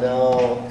No.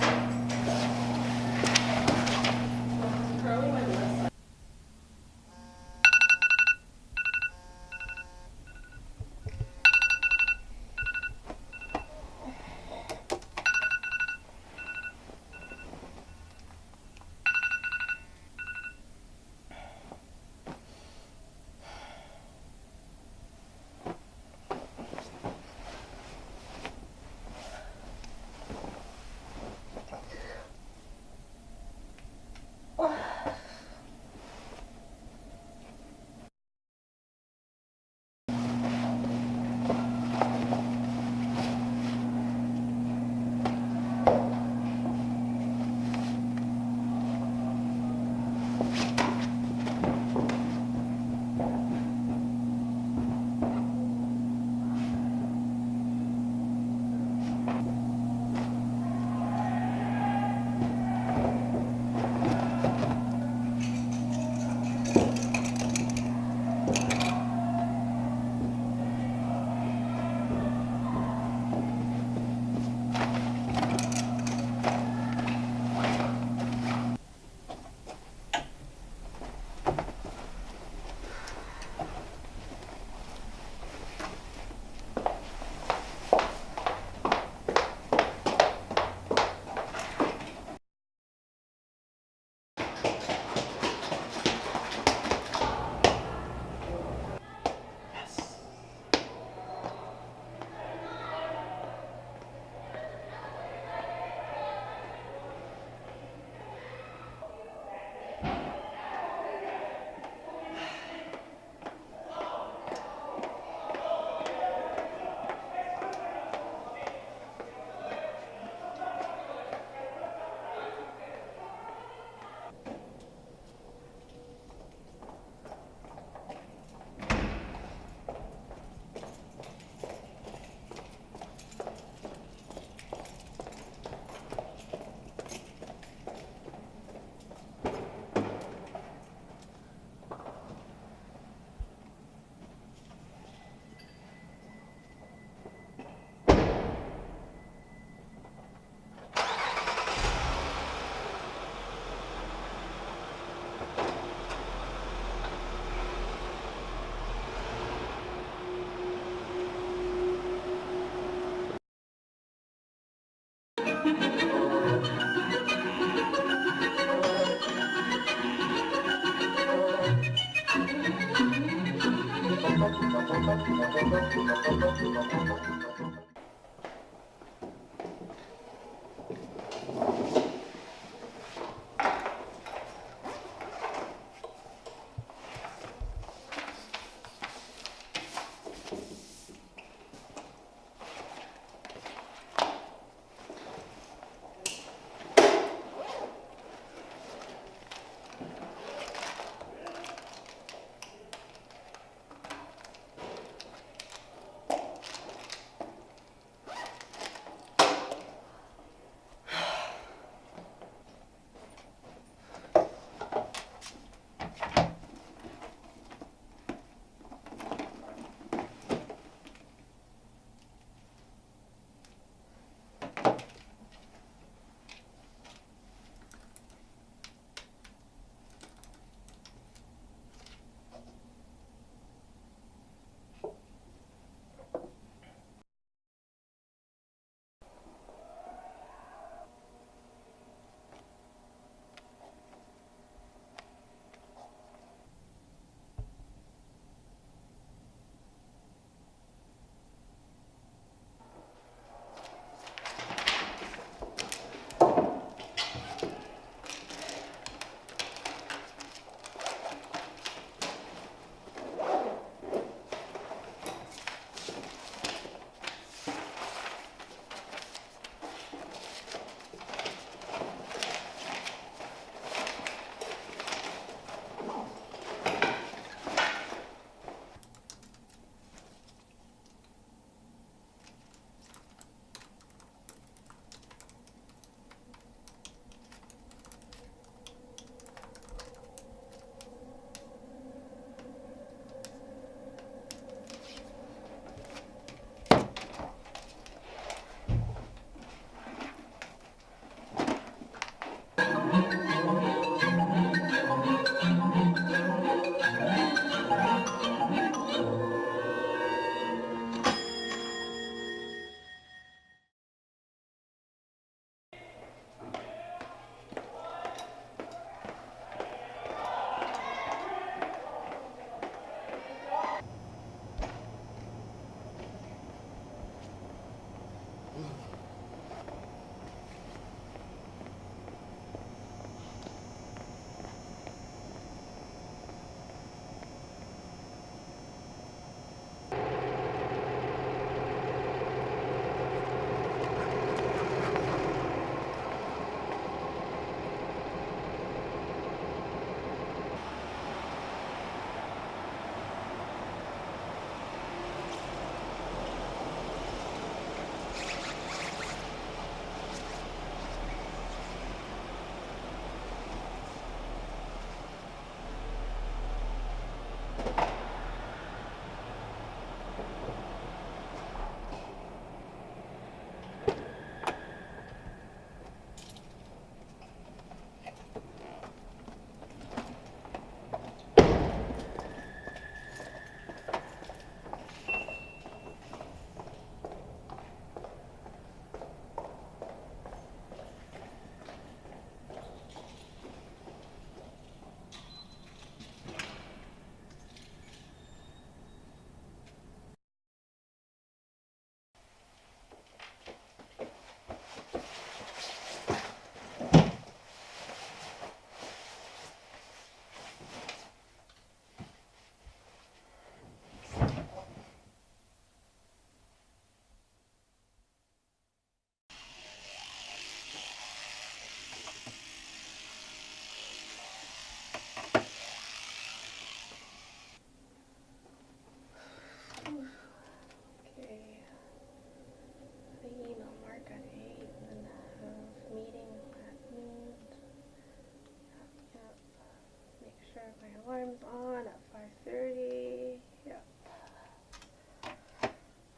is on at 5:30. Yep.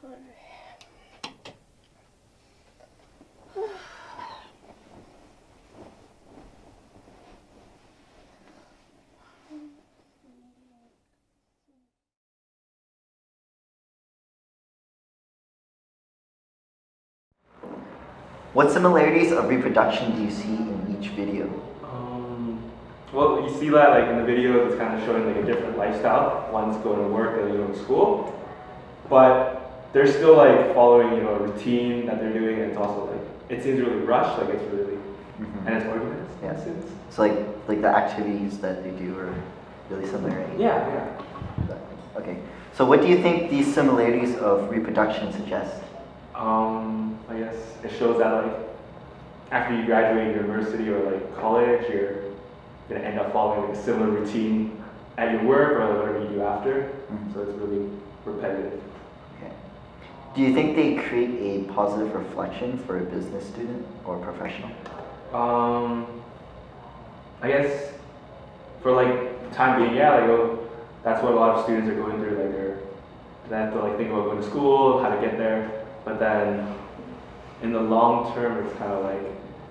Alright. What similarities of reproduction do you see in each video? Well, you see that like in the video, it's kind of showing like a different lifestyle. One's going to work, the other's going to school, but they're still like following a routine that they're doing, and it's also like it seems really rushed, like it's really and it's organized. Yeah. In a sense. So like the activities that they do are really similar, right? Yeah. Okay. So what do you think these similarities of reproduction suggest? I guess it shows that like after you graduate university or like college, you're gonna end up following like a similar routine at your work or whatever you do after. So it's really repetitive. Okay. Do you think they create a positive reflection for a business student or professional? I guess for like the time being, yeah, like that's what a lot of students are going through. Like they have to like think about going to school, how to get there. But then in the long term, it's kind of like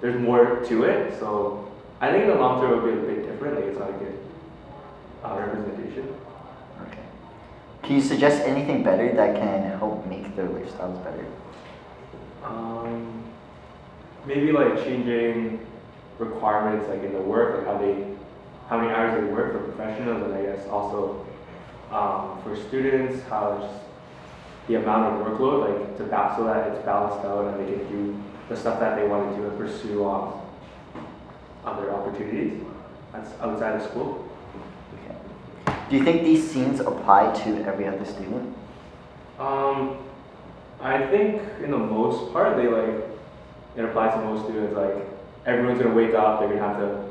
there's more to it. So I think in the long term it would be a bit different. Like it's not a good representation. Okay. Can you suggest anything better that can help make their lifestyles better? Maybe like changing requirements like in the work, like how many hours they work for professionals, and I guess also for students, how just the amount of workload, like so that it's balanced out and they can do the stuff that they want to do and pursue other opportunities that's outside of school. Okay. Do you think these scenes apply to every other student? I think in the most part it applies to most students. Like everyone's gonna wake up, they're gonna have to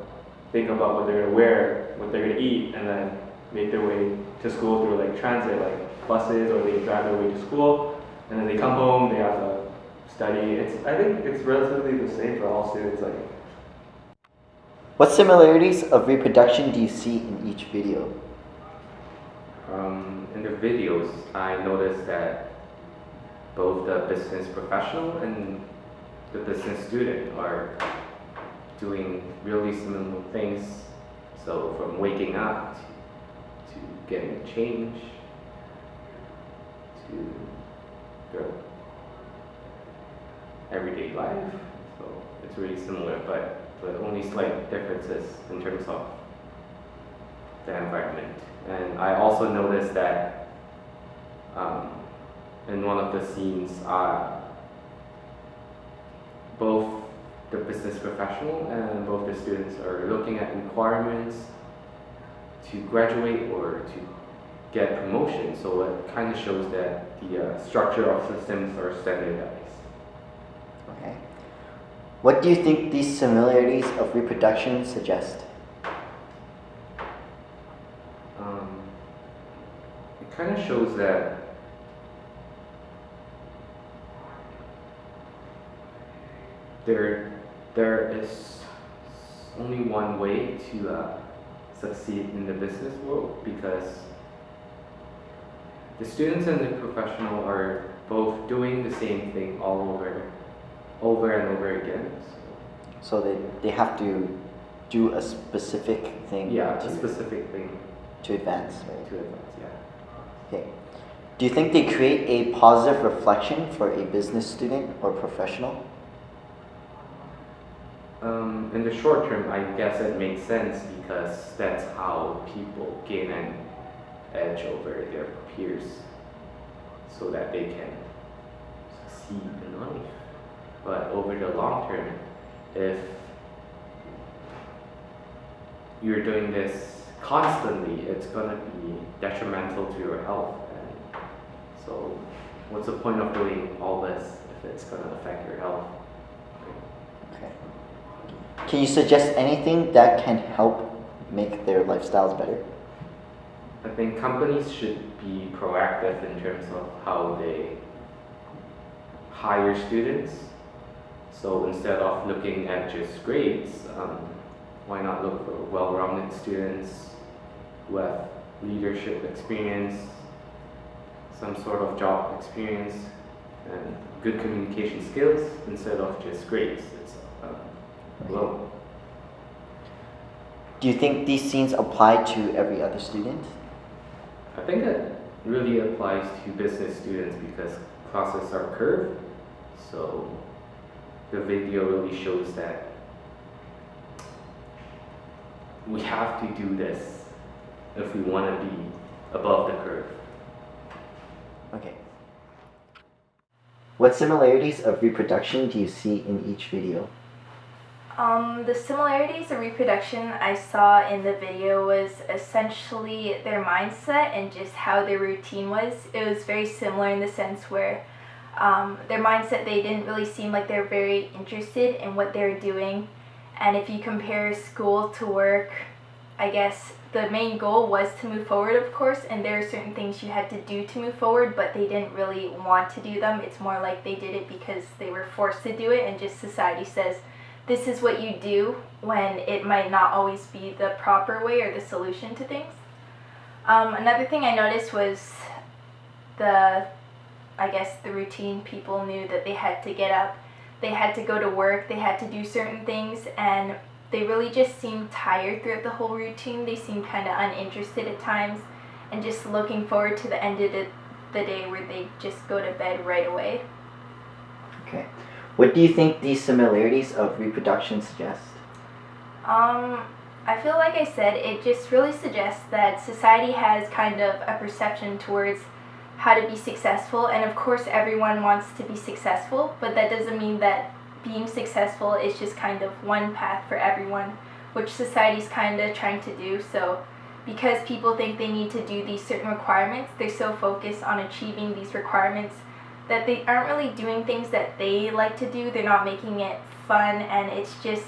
think about what they're gonna wear, what they're gonna eat, and then make their way to school through like transit, like buses, or they drive their way to school, and then they come home, they have to study. I think it's relatively the same for all students. Like, what similarities of reproduction do you see in each video? In the videos, I noticed that both the business professional and the business student are doing really similar things. So from waking up to getting change to their everyday life. So it's really similar, but the only slight differences in terms of the environment. And I also noticed that in one of the scenes, both the business professional and both the students are looking at requirements to graduate or to get promotion. So it kind of shows that the structure of systems are standardized. Okay. What do you think these similarities of reproduction suggest? It kind of shows that there is only one way to succeed in the business world, because the students and the professional are both doing the same thing all over and over again. So they have to do a specific thing. Yeah, a specific thing to advance, right? to advance. Yeah. Okay. Do you think they create a positive reflection for a business student or professional? In the short term, I guess it makes sense, because that's how people gain an edge over their peers so that they can succeed in life. But over the long term, if you're doing this constantly, it's going to be detrimental to your health. And so what's the point of doing all this if it's going to affect your health? Okay. Can you suggest anything that can help make their lifestyles better? I think companies should be proactive in terms of how they hire students. So instead of looking at just grades, why not look for well-rounded students who have leadership experience, some sort of job experience, and good communication skills instead of just grades. It's alone. Do you think these scenes apply to every other student? I think it really applies to business students because classes are curved. So the video really shows that we have to do this if we want to be above the curve. Okay. What similarities of reproduction do you see in each video? The similarities of reproduction I saw in the video was essentially their mindset and just how their routine was. It was very similar in the sense where their mindset, they didn't really seem like they're very interested in what they're doing. And if you compare school to work, I guess the main goal was to move forward, of course, and there are certain things you had to do to move forward, but they didn't really want to do them. It's more like they did it because they were forced to do it, and just society says, this is what you do, when it might not always be the proper way or the solution to things. Another thing I noticed was the routine. People knew that they had to get up, they had to go to work, they had to do certain things, and they really just seemed tired throughout the whole routine. They seemed kind of uninterested at times and just looking forward to the end of the day where they just go to bed right away. Okay. What do you think these similarities of reproduction suggest? I feel like I said, it just really suggests that society has kind of a perception towards how to be successful, and of course everyone wants to be successful, but that doesn't mean that being successful is just kind of one path for everyone, which society's kind of trying to do. So because people think they need to do these certain requirements, they're so focused on achieving these requirements that they aren't really doing things that they like to do. They're not making it fun, and it's just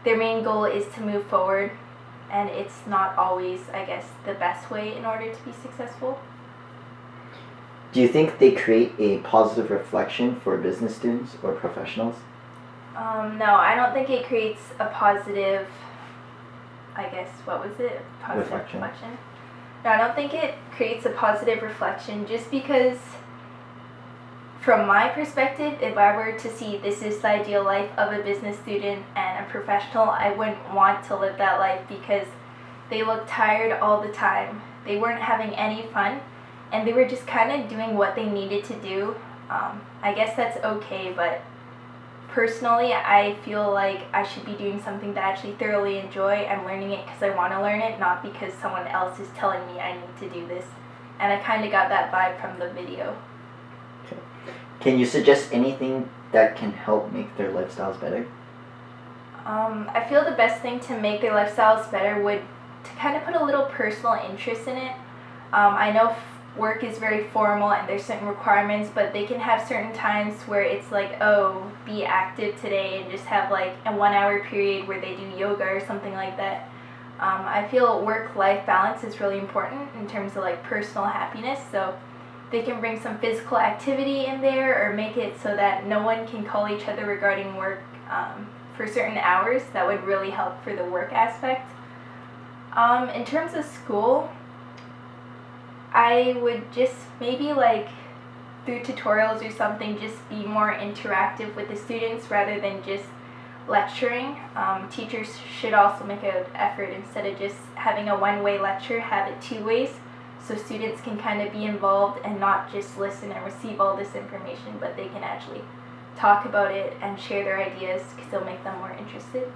their main goal is to move forward, and it's not always, I guess, the best way in order to be successful. Do you think they create a positive reflection for business students or professionals? No, I don't think it creates a positive, Positive Reflection. No, I don't think it creates a positive reflection, just because from my perspective, if I were to see this is the ideal life of a business student and a professional, I wouldn't want to live that life because they looked tired all the time. They weren't having any fun, and they were just kind of doing what they needed to do. I guess that's okay, but personally, I feel like I should be doing something that I actually thoroughly enjoy. I'm learning it because I want to learn it, not because someone else is telling me I need to do this. And I kind of got that vibe from the video. Okay. Can you suggest anything that can help make their lifestyles better? I feel the best thing to make their lifestyles better would to kind of put a little personal interest in it. I know work is very formal and there's certain requirements, but they can have certain times where it's like, oh, be active today, and just have like a 1 hour period where they do yoga or something like that. I feel work-life balance is really important in terms of like personal happiness, so they can bring some physical activity in there or make it so that no one can call each other regarding work for certain hours. That would really help for the work aspect. In terms of school, I would just maybe like through tutorials or something just be more interactive with the students rather than just lecturing. Teachers should also make an effort, instead of just having a one-way lecture, have it two ways, so students can kind of be involved and not just listen and receive all this information, but they can actually talk about it and share their ideas because it'll make them more interested.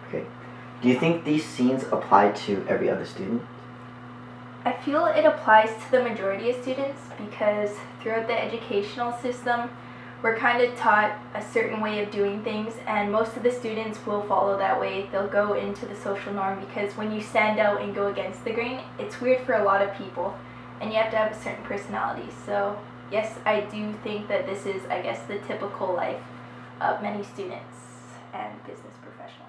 Okay. Do you think these scenes apply to every other student? I feel it applies to the majority of students because throughout the educational system, we're kind of taught a certain way of doing things, and most of the students will follow that way. They'll go into the social norm because when you stand out and go against the grain, it's weird for a lot of people, and you have to have a certain personality. So yes, I do think that this is, I guess, the typical life of many students and business professionals.